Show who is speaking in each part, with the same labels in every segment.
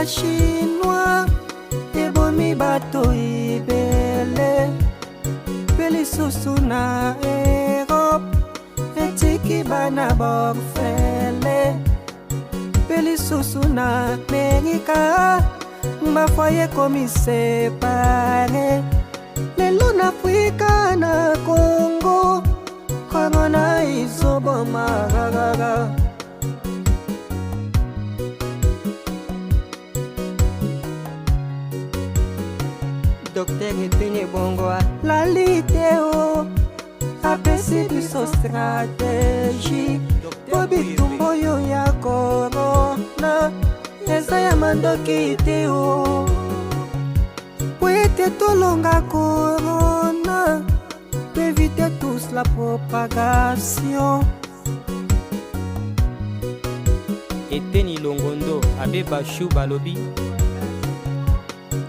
Speaker 1: chinois ebomi bato ibele mpe lisusu na Europe etiki bana borfele mpe lisusu na Amerika bafoye komi separe lelo na Afrika na Congo korona izoboma rarara. Docteur Etenye Bongo laliteo apesi biso stratégie po bitumba oyo ya korona eza ya mandoki te o po ete tolonga korona po éviter tous la propagation.
Speaker 2: Eteni Longondo abe bashu balobi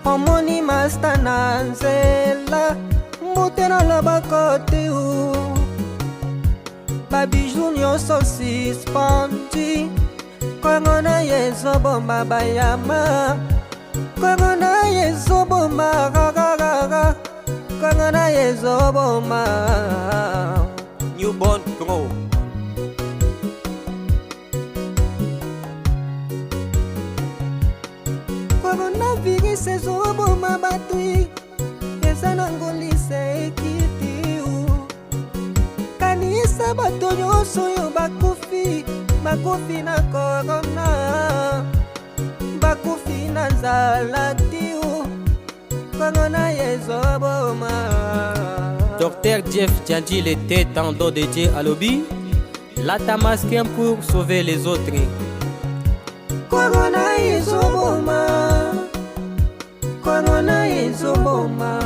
Speaker 1: omoni masta na nzela mbutela na bakote o babiju nyonso suspendi korona yezobomba bayama korona yezobomba rararara korona yezobomba
Speaker 2: Newborn Pro.
Speaker 1: Coronavirus ezoboma bato eza na ngolisa ekiti kanisa bato nyonso oyo bakufi na korona bakufi na nzala ti korona ezoboma.
Speaker 2: Docteur Jeff Djandji l'était tendon de Dieu à lobby. Lata masqué pour sauver les autres.
Speaker 1: Korona ezoboma, korona ezoboma.